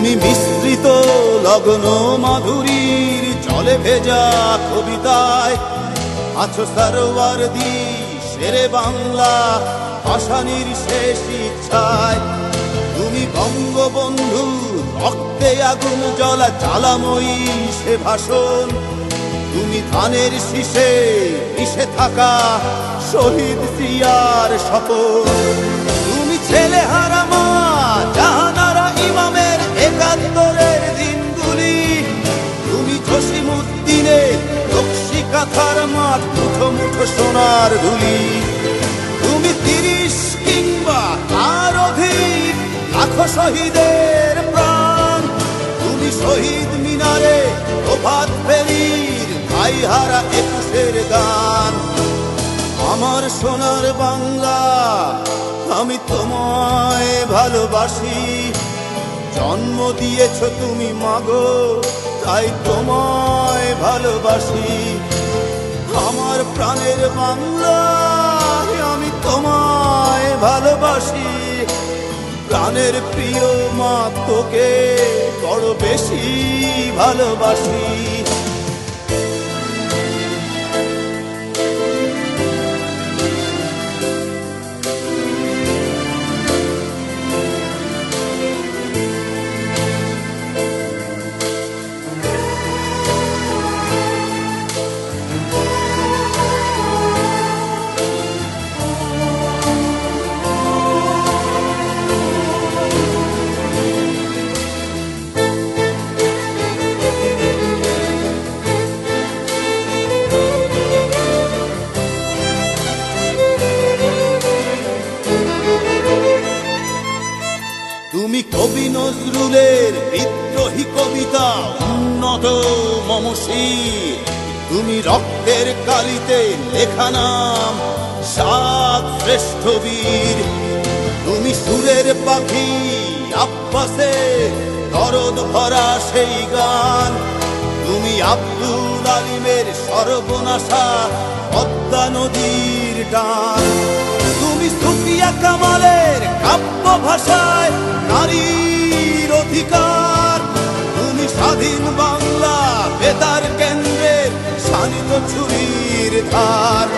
তুমি মিশ্রিত লগ্ন মাধুরীর জলে ভেজা কবিতায় আছো সরওয়ারদি শেরে বাংলা ভাষানির শেষ ইচ্ছায়। তুমি বঙ্গবন্ধু রক্তে আগুন জ্বলা জ্বালাময়ী সে ভাষণ। তুমি ধানের শীষে মিশে থাকা শহীদ জিয়ার শপথ। তুমি ছেলে হারা মা জাহানারা ইমামের একাত্তরের দিনগুলি। তুমি জসিমউদ্দিনের নকশি কাঁথার মাঠ মুঠো মুঠো সোনার ধুলি। তুমি ৩০ কিংবা তার অধিক লাখো শহীদের প্রাণ। তুমি শহীদ মিনারে প্রভাত ফেরির ভাই হারা ২১-এর গান। আমার সোনার বাংলা আমি তোমায় ভালোবাসি। জন্ম দিয়েছ তুমি মাগো তাই তোমায় ভালোবাসি। আমার প্রাণের বাংলা আমি তোমায় ভালোবাসি। প্রাণের প্রিয় মা তোকে বড় বেশি ভালোবাসি। তুমি কবি নজরুলের বিদ্রোহী কবিতা উন্নত মমশীর। তুমি রক্তের কালিতে লেখা নাম সাত শ্রেষ্ঠ বীর। তুমি সুরের পাখি আব্বাসে দরদ ভরা সেই গান। তুমি আব্দুল আলিমের সর্বনাশা পদ্মা নদীর টান। তুমি সুফিয়া কামালের কাব্য ভাষায় নারীর অধিকার। তুমি স্বাধীন বাংলা বেতার কেন্দ্রের শানিত ছুরির ধার।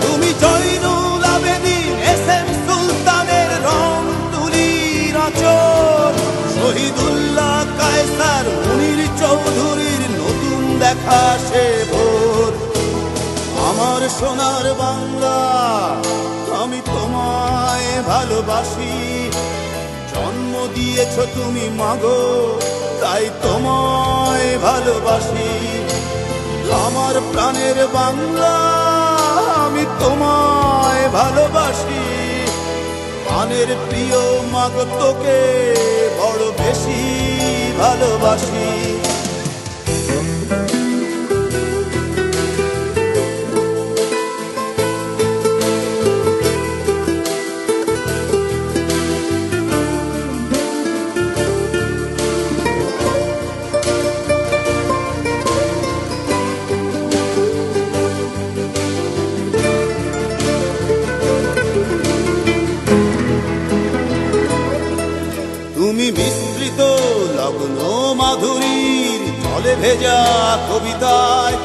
তুমি জয়নুল আবেদিন এস.এম. সুলতানের রং তুলির আঁচল। শহীদুল্লাহ কায়সার মুনির চৌধুরীর নতুন দেখা সে ভোর। আমার সোনার বাংলা আমি তোমায় ভালোবাসি। জন্ম দিয়েছ তুমি মাগো তাই তোমায় ভালোবাসি। আমার প্রাণের বাংলা আমি তোমায় ভালোবাসি। প্রাণের প্রিয় মাগো তোকে বড় বেশি ভালোবাসি। তুমি মিশ্রিত লগ্ন মাধুরীর জলে ভেজা কবিতায়।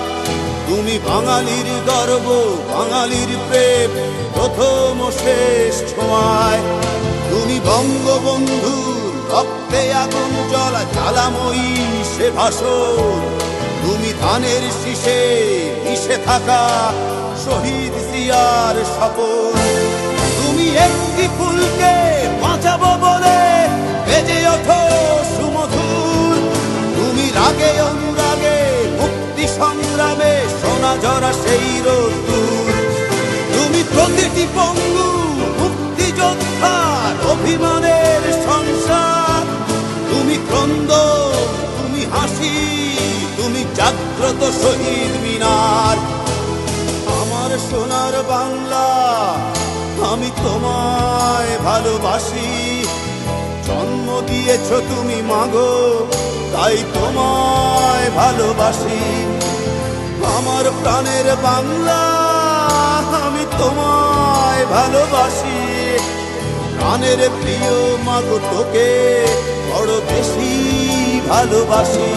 তুমি বাঙালির গর্ব বাঙালির প্রেম প্রথম শেষ ছোঁয়ায়। তুমি বঙ্গবন্ধুর রক্তে আগুন জ্বলা জ্বালাময়ী সে ভাষণ। তুমি ধানের শীষে মিশে থাকা শহীদ জিয়ার শপথ। তুমি একটি ফুলকে বাঁচাবো বলে বেজে ওঠো সুমধুর। তুমি রাগে অনুরাগে মুক্তি সংগ্রামে সোনা ঝরা সেই রোদ্দুর। তুমি প্রতিটি পঙ্গু মুক্তিযোদ্ধার অভিমানের সংসার। তুমি ক্রন্দন তুমি হাসি তুমি জাগ্রত শহীদ মিনার। আমার সোনার বাংলা আমি তোমায় ভালোবাসি। জন্ম দিয়েছ তুমি মাগো তাই তোমায় ভালোবাসি। আমার প্রাণের বাংলা আমি তোমায় ভালোবাসি। প্রাণের প্রিয় মাগো তোকে বড় বেশি ভালোবাসি।